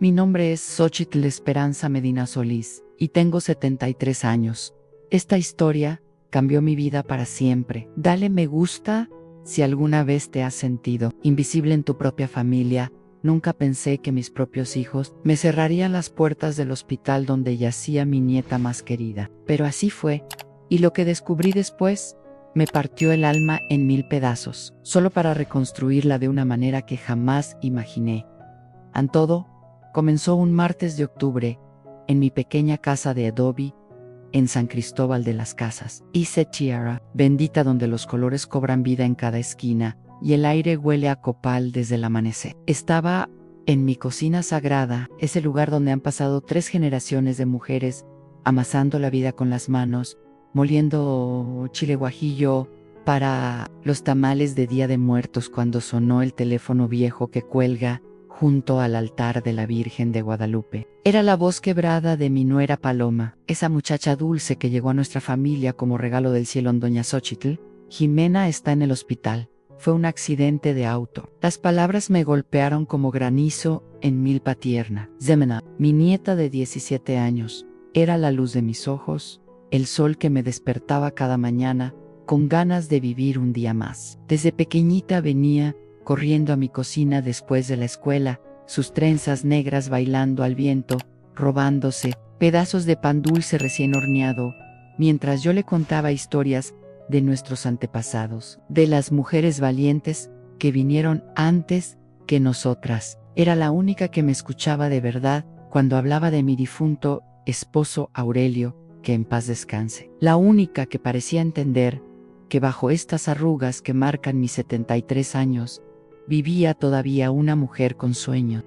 Mi nombre es Xochitl Esperanza Medina Solís y tengo 73 años. Esta historia cambió mi vida para siempre. Dale me gusta si alguna vez te has sentido invisible en tu propia familia. Nunca pensé que mis propios hijos me cerrarían las puertas del hospital donde yacía mi nieta más querida. Pero así fue, y lo que descubrí después me partió el alma en 1000 pedazos, solo para reconstruirla de una manera que jamás imaginé. Todo comenzó un martes de octubre, en mi pequeña casa de adobe, en San Cristóbal de las Casas. Hice tierra bendita donde los colores cobran vida en cada esquina, y el aire huele a copal desde el amanecer. Estaba en mi cocina sagrada, ese lugar donde han pasado 3 generaciones de mujeres, amasando la vida con las manos, moliendo chile guajillo para los tamales de Día de Muertos cuando sonó el teléfono viejo que cuelga junto al altar de la Virgen de Guadalupe. Era la voz quebrada de mi nuera Paloma, esa muchacha dulce que llegó a nuestra familia como regalo del cielo en Doña Xochitl. Jimena está en el hospital. Fue un accidente de auto. Las palabras me golpearon como granizo en milpa tierna. Zemena, mi nieta de 17 años, era la luz de mis ojos, el sol que me despertaba cada mañana, con ganas de vivir un día más. Desde pequeñita venía corriendo a mi cocina después de la escuela, sus trenzas negras bailando al viento, robándose pedazos de pan dulce recién horneado, mientras yo le contaba historias de nuestros antepasados, de las mujeres valientes que vinieron antes que nosotras. Era la única que me escuchaba de verdad cuando hablaba de mi difunto esposo Aurelio, que en paz descanse. La única que parecía entender que bajo estas arrugas que marcan mis 73 años, vivía todavía una mujer con sueño.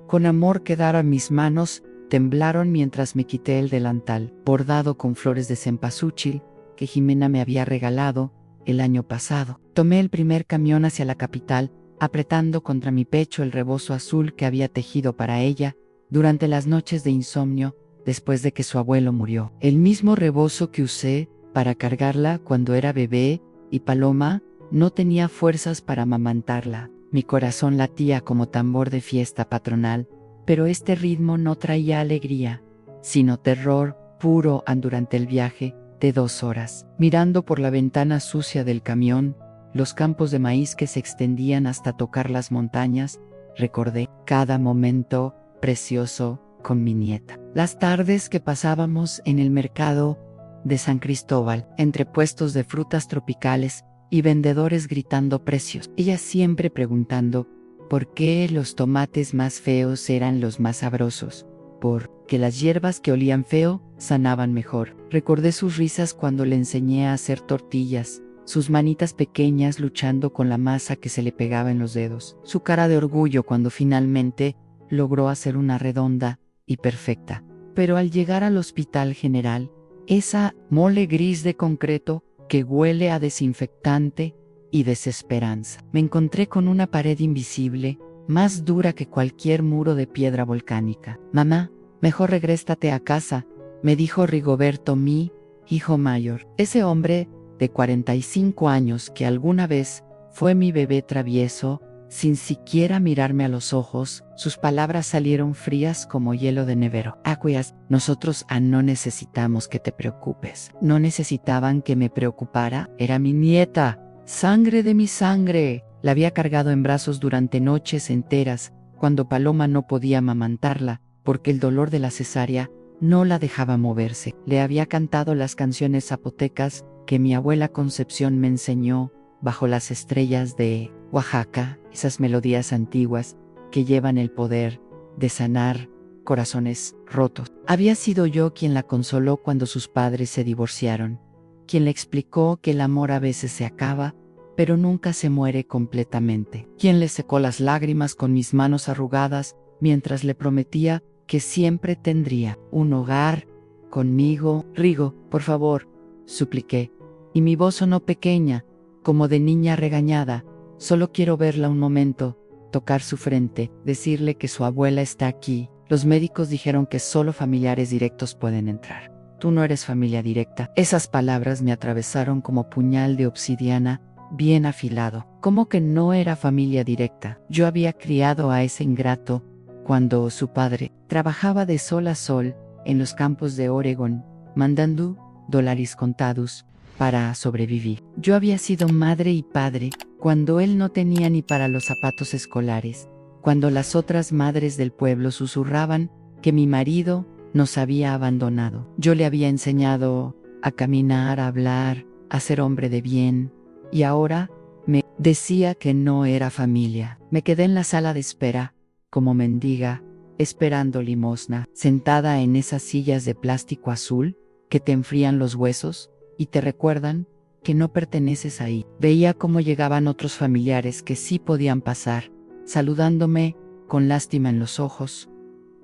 Con amor quedaron mis manos, temblaron mientras me quité el delantal, bordado con flores de cempasúchil, que Jimena me había regalado el año pasado. Tomé el primer camión hacia la capital, apretando contra mi pecho el rebozo azul que había tejido para ella durante las noches de insomnio después de que su abuelo murió. El mismo rebozo que usé para cargarla cuando era bebé, y Paloma no tenía fuerzas para amamantarla. Mi corazón latía como tambor de fiesta patronal, pero este ritmo no traía alegría, sino terror puro durante el viaje de 2 horas. Mirando por la ventana sucia del camión, los campos de maíz que se extendían hasta tocar las montañas, recordé cada momento precioso con mi nieta. Las tardes que pasábamos en el mercado de San Cristóbal, entre puestos de frutas tropicales y vendedores gritando precios. Ella siempre preguntando por qué los tomates más feos eran los más sabrosos, porque las hierbas que olían feo sanaban mejor. Recordé sus risas cuando le enseñé a hacer tortillas, sus manitas pequeñas luchando con la masa que se le pegaba en los dedos, su cara de orgullo cuando finalmente logró hacer una redonda y perfecta. Pero al llegar al Hospital General, esa mole gris de concreto que huele a desinfectante y desesperanza, me encontré con una pared invisible, más dura que cualquier muro de piedra volcánica. Mamá, mejor regrésate a casa, me dijo Rigoberto, mi hijo mayor. Ese hombre de 45 años que alguna vez fue mi bebé travieso, sin siquiera mirarme a los ojos, sus palabras salieron frías como hielo de nevero. Acuías, nosotros no necesitamos que te preocupes. No necesitaban que me preocupara, era mi nieta, sangre de mi sangre. La había cargado en brazos durante noches enteras, cuando Paloma no podía amamantarla, porque el dolor de la cesárea no la dejaba moverse. Le había cantado las canciones zapotecas que mi abuela Concepción me enseñó bajo las estrellas de Oaxaca, esas melodías antiguas que llevan el poder de sanar corazones rotos. Había sido yo quien la consoló cuando sus padres se divorciaron, quien le explicó que el amor a veces se acaba, pero nunca se muere completamente, quien le secó las lágrimas con mis manos arrugadas mientras le prometía que siempre tendría un hogar conmigo. Rigo, por favor, supliqué, y mi voz sonó pequeña, como de niña regañada. Solo quiero verla un momento, tocar su frente, decirle que su abuela está aquí. Los médicos dijeron que solo familiares directos pueden entrar. Tú no eres familia directa. Esas palabras me atravesaron como puñal de obsidiana, bien afilado. ¿Cómo que no era familia directa? Yo había criado a ese ingrato cuando su padre trabajaba de sol a sol en los campos de Oregón, mandando dólares contados para sobrevivir. Yo había sido madre y padre cuando él no tenía ni para los zapatos escolares, cuando las otras madres del pueblo susurraban que mi marido nos había abandonado. Yo le había enseñado a caminar, a hablar, a ser hombre de bien, y ahora me decía que no era familia. Me quedé en la sala de espera, como mendiga, esperando limosna, sentada en esas sillas de plástico azul que te enfrían los huesos y te recuerdan que no perteneces ahí. Veía cómo llegaban otros familiares que sí podían pasar, saludándome con lástima en los ojos,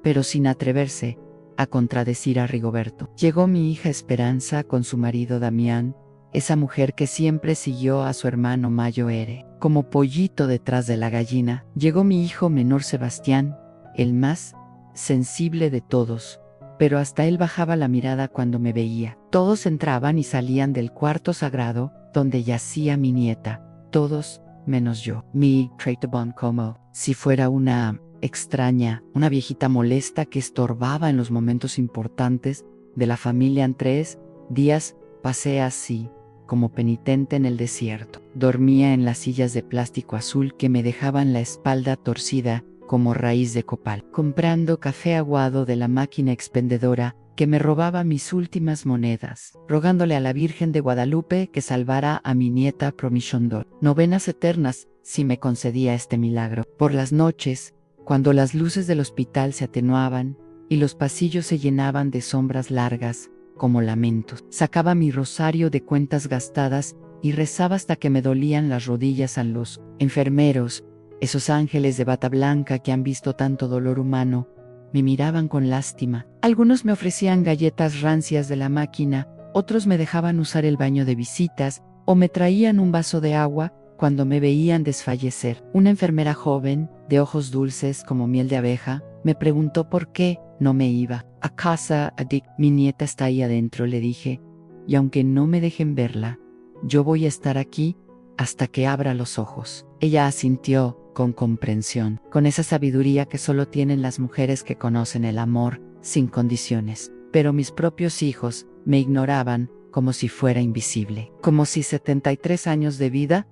pero sin atreverse a contradecir a Rigoberto. Llegó mi hija Esperanza con su marido Damián, esa mujer que siempre siguió a su hermano Mayo Ere, como pollito detrás de la gallina. Llegó mi hijo menor Sebastián, el más sensible de todos, pero hasta él bajaba la mirada cuando me veía. Todos entraban y salían del cuarto sagrado donde yacía mi nieta, todos menos yo. Mi Traitobon como si fuera una extraña, una viejita molesta que estorbaba en los momentos importantes de la familia. En 3 días pasé así, como penitente en el desierto. Dormía en las sillas de plástico azul que me dejaban la espalda torcida como raíz de copal, comprando café aguado de la máquina expendedora que me robaba mis últimas monedas, rogándole a la Virgen de Guadalupe que salvara a mi nieta Promishondor. Novenas eternas si me concedía este milagro. Por las noches, cuando las luces del hospital se atenuaban y los pasillos se llenaban de sombras largas, como lamentos, sacaba mi rosario de cuentas gastadas y rezaba hasta que me dolían las rodillas. A los enfermeros, esos ángeles de bata blanca que han visto tanto dolor humano, me miraban con lástima. Algunos me ofrecían galletas rancias de la máquina, otros me dejaban usar el baño de visitas o me traían un vaso de agua cuando me veían desfallecer. Una enfermera joven, de ojos dulces como miel de abeja, me preguntó por qué no me iba a casa. Dick, mi nieta está ahí adentro, le dije, y aunque no me dejen verla, yo voy a estar aquí hasta que abra los ojos. Ella asintió con comprensión, con esa sabiduría que solo tienen las mujeres que conocen el amor sin condiciones. Pero mis propios hijos me ignoraban como si fuera invisible, como si 73 años de vida,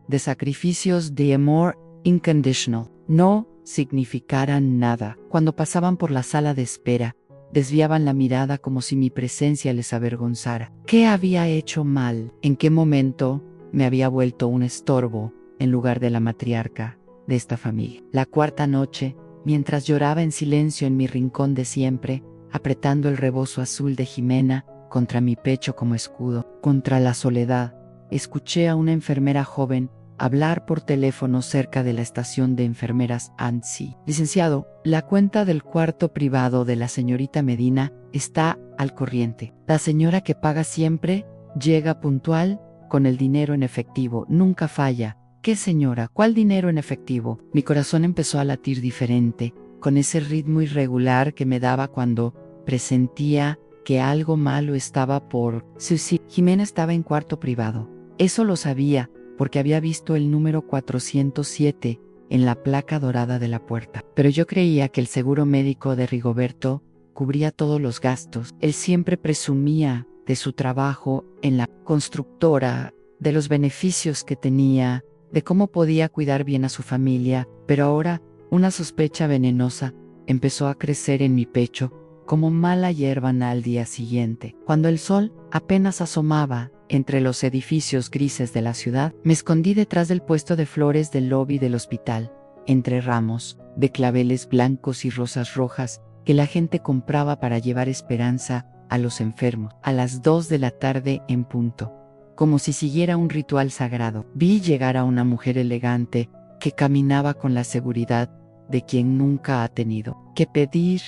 de sacrificios, de amor inconditional, no significaran nada. Cuando pasaban por la sala de espera, desviaban la mirada como si mi presencia les avergonzara. ¿Qué había hecho mal? ¿En qué momento me había vuelto un estorbo en lugar de la matriarca de esta familia? La cuarta noche, mientras lloraba en silencio en mi rincón de siempre, apretando el rebozo azul de Jimena contra mi pecho como escudo, contra la soledad, escuché a una enfermera joven hablar por teléfono cerca de la estación de enfermeras ANSI. Licenciado, la cuenta del cuarto privado de la señorita Medina está al corriente. La señora que paga siempre llega puntual con el dinero en efectivo, nunca falla. ¿Qué señora? ¿Cuál dinero en efectivo? Mi corazón empezó a latir diferente, con ese ritmo irregular que me daba cuando presentía que algo malo estaba por suceder. Jimena estaba en cuarto privado. Eso lo sabía, porque había visto el número 407 en la placa dorada de la puerta. Pero yo creía que el seguro médico de Rigoberto cubría todos los gastos. Él siempre presumía de su trabajo en la constructora, de los beneficios que tenía, de cómo podía cuidar bien a su familia, pero ahora una sospecha venenosa empezó a crecer en mi pecho, como mala hierba al día siguiente. Cuando el sol apenas asomaba entre los edificios grises de la ciudad, me escondí detrás del puesto de flores del lobby del hospital, entre ramos de claveles blancos y rosas rojas que la gente compraba para llevar esperanza a los enfermos. A las 2 de la tarde en punto, como si siguiera un ritual sagrado, vi llegar a una mujer elegante que caminaba con la seguridad de quien nunca ha tenido que pedir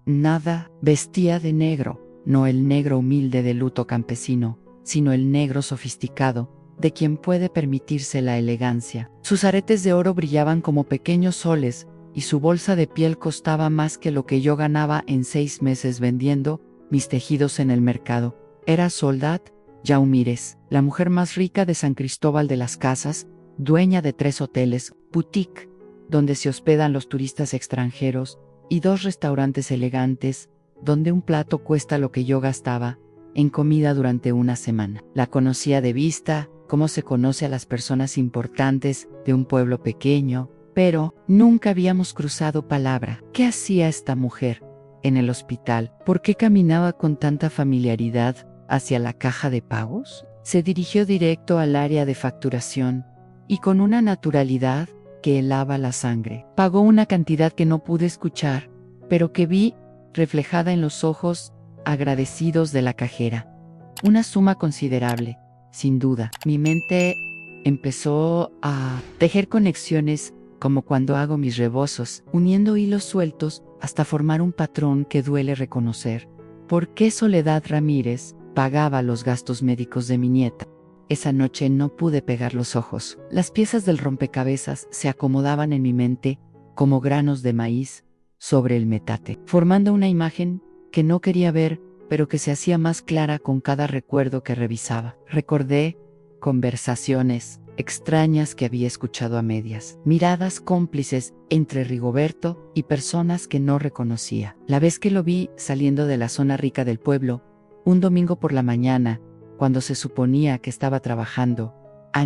nada. Vestía de negro, no el negro humilde de luto campesino, sino el negro sofisticado de quien puede permitirse la elegancia. Sus aretes de oro brillaban como pequeños soles y su bolsa de piel costaba más que lo que yo ganaba en 6 meses vendiendo mis tejidos en el mercado. Era Soldat Yaumírez, la mujer más rica de San Cristóbal de las Casas, dueña de 3 hoteles, boutique, donde se hospedan los turistas extranjeros, y 2 restaurantes elegantes, donde un plato cuesta lo que yo gastaba en comida durante una semana. La conocía de vista, como se conoce a las personas importantes de un pueblo pequeño, pero nunca habíamos cruzado palabra. ¿Qué hacía esta mujer en el hospital? ¿Por qué caminaba con tanta familiaridad hacia la caja de pagos? Se dirigió directo al área de facturación y con una naturalidad que helaba la sangre. Pagó una cantidad que no pude escuchar, pero que vi reflejada en los ojos agradecidos de la cajera. Una suma considerable, sin duda. Mi mente empezó a tejer conexiones como cuando hago mis rebozos, uniendo hilos sueltos hasta formar un patrón que duele reconocer. ¿Por qué Soledad Ramírez pagaba los gastos médicos de mi nieta? Esa noche no pude pegar los ojos. Las piezas del rompecabezas se acomodaban en mi mente como granos de maíz sobre el metate, formando una imagen que no quería ver, pero que se hacía más clara con cada recuerdo que revisaba. Recordé conversaciones extrañas que había escuchado a medias, miradas cómplices entre Rigoberto y personas que no reconocía. La vez que lo vi saliendo de la zona rica del pueblo, un domingo por la mañana, cuando se suponía que estaba trabajando,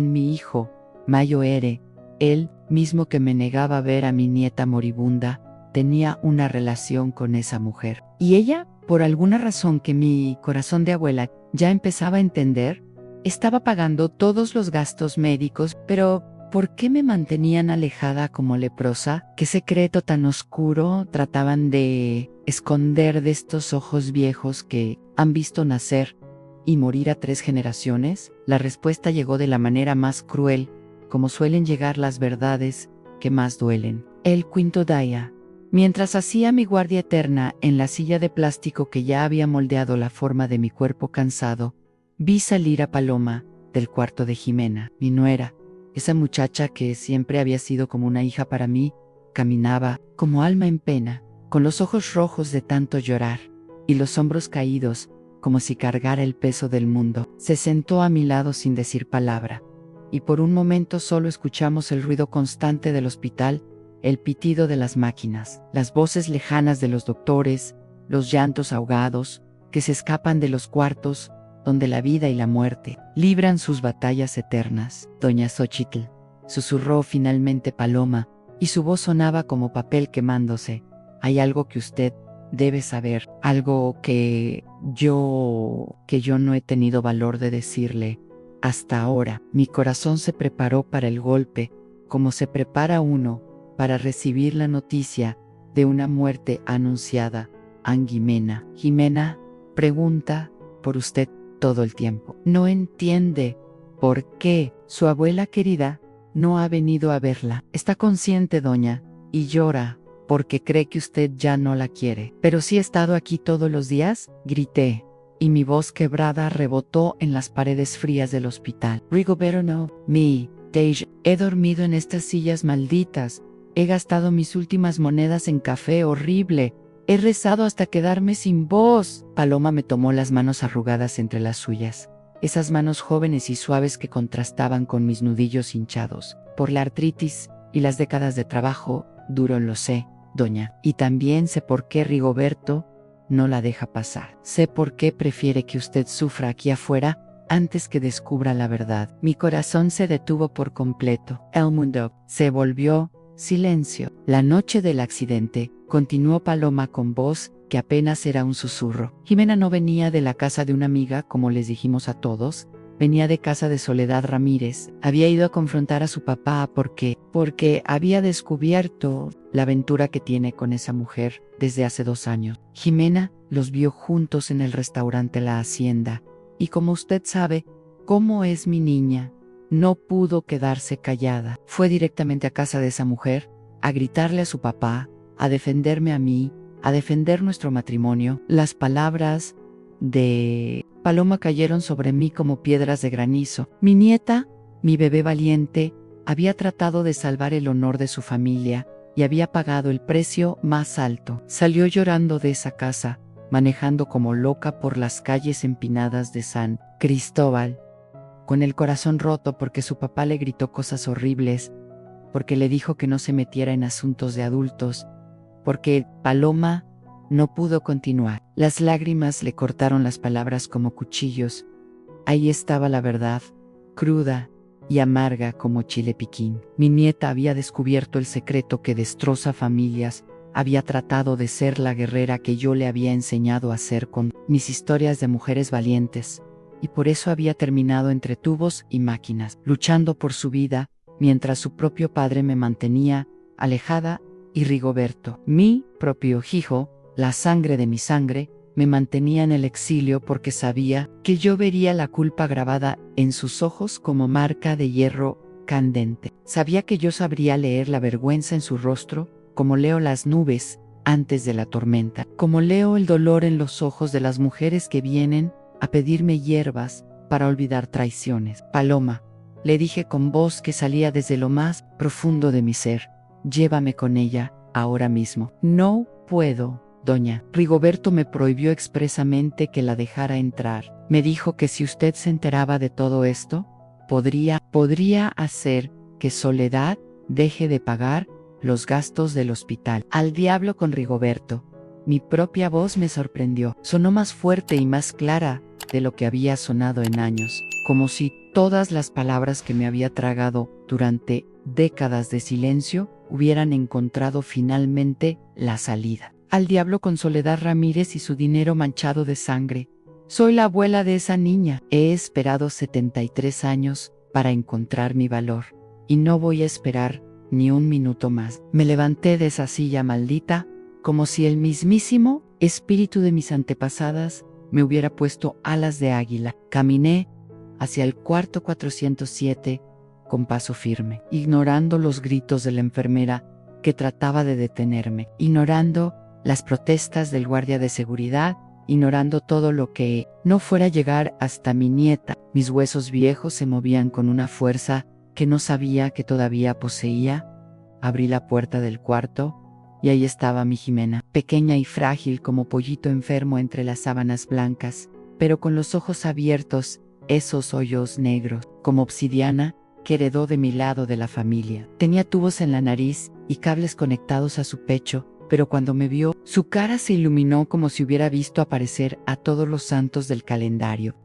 mi hijo, Mayo Ere, él mismo que me negaba a ver a mi nieta moribunda, tenía una relación con esa mujer. Y ella, por alguna razón que mi corazón de abuela ya empezaba a entender, estaba pagando todos los gastos médicos, pero ¿por qué me mantenían alejada como leprosa? ¿Qué secreto tan oscuro trataban de esconder de estos ojos viejos que han visto nacer y morir a 3 generaciones? La respuesta llegó de la manera más cruel, como suelen llegar las verdades que más duelen. El quinto día, mientras hacía mi guardia eterna en la silla de plástico que ya había moldeado la forma de mi cuerpo cansado, vi salir a Paloma del cuarto de Jimena, mi nuera. Esa muchacha que siempre había sido como una hija para mí, caminaba como alma en pena, con los ojos rojos de tanto llorar, y los hombros caídos, como si cargara el peso del mundo. Se sentó a mi lado sin decir palabra, y por un momento solo escuchamos el ruido constante del hospital, el pitido de las máquinas, las voces lejanas de los doctores, los llantos ahogados que se escapan de los cuartos donde la vida y la muerte libran sus batallas eternas. Doña Xochitl, susurró finalmente Paloma, y su voz sonaba como papel quemándose. Hay algo que usted debe saber, algo que yo no he tenido valor de decirle hasta ahora. Mi corazón se preparó para el golpe, como se prepara uno para recibir la noticia de una muerte anunciada. Jimena. Jimena pregunta por usted todo el tiempo. No entiende por qué su abuela querida no ha venido a verla. Está consciente, doña, y llora porque cree que usted ya no la quiere. Pero sí he estado aquí todos los días, grité, y mi voz quebrada rebotó en las paredes frías del hospital. Rigoberto no, he dormido en estas sillas malditas, he gastado mis últimas monedas en café horrible, he rezado hasta quedarme sin voz. Paloma me tomó las manos arrugadas entre las suyas, esas manos jóvenes y suaves que contrastaban con mis nudillos hinchados por la artritis y las décadas de trabajo duro. Lo sé, doña, y también sé por qué Rigoberto no la deja pasar. Sé por qué prefiere que usted sufra aquí afuera antes que descubra la verdad. Mi corazón se detuvo por completo. El mundo se volvió silencio. La noche del accidente, continuó Paloma con voz que apenas era un susurro. Jimena no venía de la casa de una amiga, como les dijimos a todos, venía de casa de Soledad Ramírez. Había ido a confrontar a su papá porque había descubierto la aventura que tiene con esa mujer desde hace 2 años. Jimena los vio juntos en el restaurante La Hacienda, y como usted sabe cómo es mi niña, no pudo quedarse callada. Fue directamente a casa de esa mujer, a gritarle a su papá, a defenderme a mí, a defender nuestro matrimonio. Las palabras de Paloma cayeron sobre mí como piedras de granizo. Mi nieta, mi bebé valiente, había tratado de salvar el honor de su familia y había pagado el precio más alto. Salió llorando de esa casa, manejando como loca por las calles empinadas de San Cristóbal, con el corazón roto porque su papá le gritó cosas horribles porque le dijo que no se metiera en asuntos de adultos, porque Paloma no pudo continuar. Las lágrimas le cortaron las palabras como cuchillos. Ahí estaba la verdad, cruda y amarga como chile piquín. Mi nieta había descubierto el secreto que destroza familias, había tratado de ser la guerrera que yo le había enseñado a ser con mis historias de mujeres valientes, y por eso había terminado entre tubos y máquinas, luchando por su vida, mientras su propio padre me mantenía alejada, y Rigoberto, mi propio hijo, la sangre de mi sangre, me mantenía en el exilio porque sabía que yo vería la culpa grabada en sus ojos como marca de hierro candente. Sabía que yo sabría leer la vergüenza en su rostro, como leo las nubes antes de la tormenta, como leo el dolor en los ojos de las mujeres que vienen a pedirme hierbas para olvidar traiciones. Paloma, le dije con voz que salía desde lo más profundo de mi ser, llévame con ella ahora mismo. No puedo. Doña Rigoberto me prohibió expresamente que la dejara entrar. Me dijo que si usted se enteraba de todo esto, podría hacer que Soledad deje de pagar los gastos del hospital. Al diablo con Rigoberto. Mi propia voz me sorprendió. Sonó más fuerte y más clara de lo que había sonado en años, como si todas las palabras que me había tragado durante décadas de silencio hubieran encontrado finalmente la salida. Al diablo con Soledad Ramírez y su dinero manchado de sangre. Soy la abuela de esa niña. He esperado 73 años para encontrar mi valor, y no voy a esperar ni un minuto más. Me levanté de esa silla maldita, como si el mismísimo espíritu de mis antepasadas me hubiera puesto alas de águila. Caminé hacia el cuarto 407 con paso firme, ignorando los gritos de la enfermera que trataba de detenerme, ignorando las protestas del guardia de seguridad, ignorando todo lo que no fuera a llegar hasta mi nieta. Mis huesos viejos se movían con una fuerza que no sabía que todavía poseía. Abrí la puerta del cuarto y ahí estaba mi Jimena, pequeña y frágil como pollito enfermo entre las sábanas blancas, pero con los ojos abiertos, esos hoyos negros, como obsidiana, que heredó de mi lado de la familia. Tenía tubos en la nariz y cables conectados a su pecho, pero cuando me vio, su cara se iluminó como si hubiera visto aparecer a todos los santos del calendario.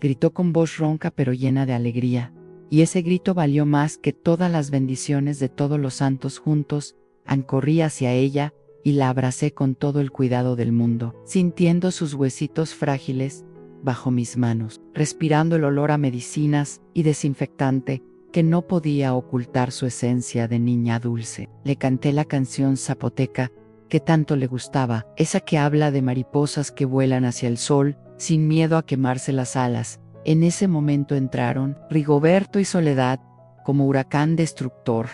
Gritó con voz ronca pero llena de alegría, y ese grito valió más que todas las bendiciones de todos los santos juntos. Corrí hacia ella y la abracé con todo el cuidado del mundo, sintiendo sus huesitos frágiles bajo mis manos, respirando el olor a medicinas y desinfectante que no podía ocultar su esencia de niña dulce. Le canté la canción zapoteca que tanto le gustaba, esa que habla de mariposas que vuelan hacia el sol sin miedo a quemarse las alas. En ese momento entraron Rigoberto y Soledad como huracán destructor,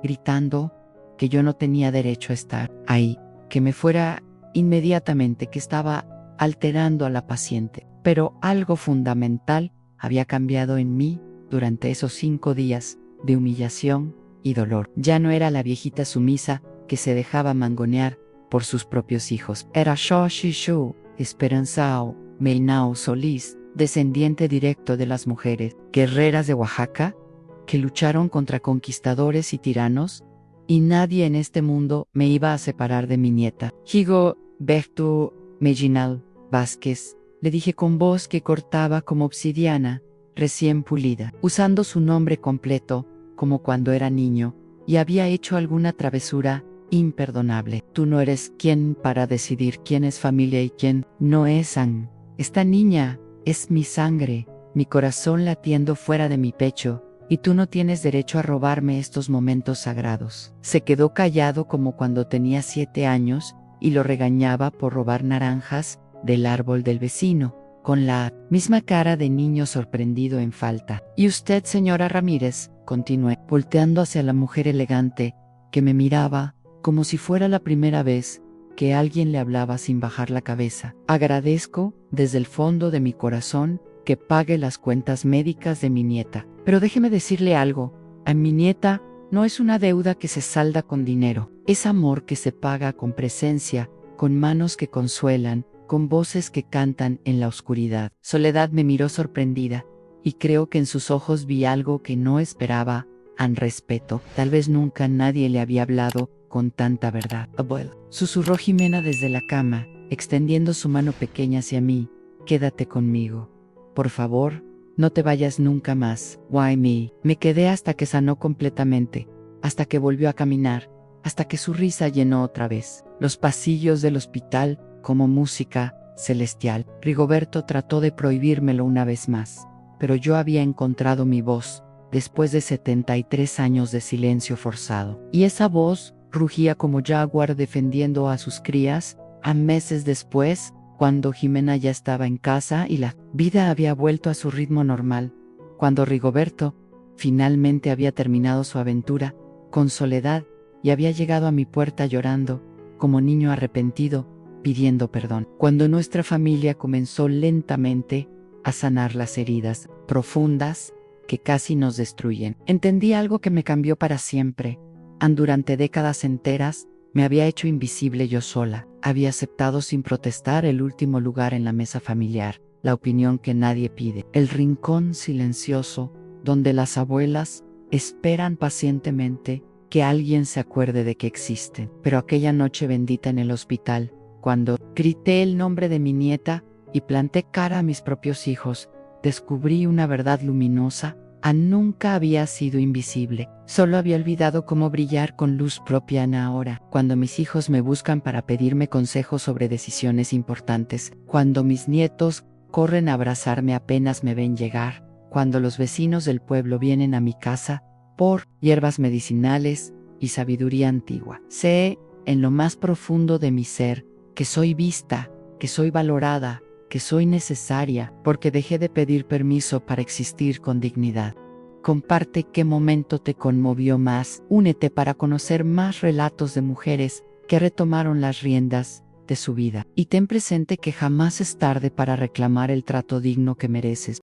gritando que yo no tenía derecho a estar ahí, que me fuera inmediatamente, que estaba alterando a la paciente. Pero algo fundamental había cambiado en mí durante esos 5 días de humillación y dolor. Ya no era la viejita sumisa que se dejaba mangonear por sus propios hijos. Era Sho Esperanzao Meinao Solís, descendiente directo de las mujeres guerreras de Oaxaca que lucharon contra conquistadores y tiranos, y nadie en este mundo me iba a separar de mi nieta. Higo Bertu Meginal Vázquez, le dije con voz que cortaba como obsidiana, recién pulida, usando su nombre completo, como cuando era niño, y había hecho alguna travesura imperdonable. Tú no eres quien para decidir quién es familia y quién no es. Esta niña es mi sangre, mi corazón latiendo fuera de mi pecho, y tú no tienes derecho a robarme estos momentos sagrados. Se quedó callado como cuando tenía 7 años, y lo regañaba por robar naranjas del árbol del vecino, con la misma cara de niño sorprendido en falta. Y usted, señora Ramírez, continué, volteando hacia la mujer elegante, que me miraba como si fuera la primera vez que alguien le hablaba sin bajar la cabeza. Agradezco, desde el fondo de mi corazón, que pague las cuentas médicas de mi nieta. Pero déjeme decirle algo, a mi nieta no es una deuda que se salda con dinero, es amor que se paga con presencia, con manos que consuelan, con voces que cantan en la oscuridad. Soledad me miró sorprendida, y creo que en sus ojos vi algo que no esperaba, an respeto. Tal vez nunca nadie le había hablado con tanta verdad. Abuelo, susurró Jimena desde la cama, extendiendo su mano pequeña hacia mí. Quédate conmigo. Por favor, no te vayas nunca más. Why me? Me quedé hasta que sanó completamente, hasta que volvió a caminar, hasta que su risa llenó otra vez los pasillos del hospital como música celestial. Rigoberto trató de prohibírmelo una vez más, pero yo había encontrado mi voz, después de 73 años de silencio forzado. Y esa voz rugía como jaguar defendiendo a sus crías. A meses después, cuando Jimena ya estaba en casa y la vida había vuelto a su ritmo normal, cuando Rigoberto finalmente había terminado su aventura con Soledad y había llegado a mi puerta llorando, como niño arrepentido, pidiendo perdón. Cuando nuestra familia comenzó lentamente a sanar las heridas profundas que casi nos destruyen, entendí algo que me cambió para siempre. Durante décadas enteras me había hecho invisible yo sola. Había aceptado sin protestar el último lugar en la mesa familiar, la opinión que nadie pide, el rincón silencioso donde las abuelas esperan pacientemente que alguien se acuerde de que existen. Pero aquella noche bendita en el hospital, cuando grité el nombre de mi nieta y planté cara a mis propios hijos, descubrí una verdad luminosa. Nunca había sido invisible, solo había olvidado cómo brillar con luz propia ahora. Cuando mis hijos me buscan para pedirme consejos sobre decisiones importantes, cuando mis nietos corren a abrazarme apenas me ven llegar, cuando los vecinos del pueblo vienen a mi casa por hierbas medicinales y sabiduría antigua, sé en lo más profundo de mi ser que soy vista, que soy valorada, que soy necesaria, porque dejé de pedir permiso para existir con dignidad. Comparte qué momento te conmovió más. Únete para conocer más relatos de mujeres que retomaron las riendas de su vida. Y ten presente que jamás es tarde para reclamar el trato digno que mereces.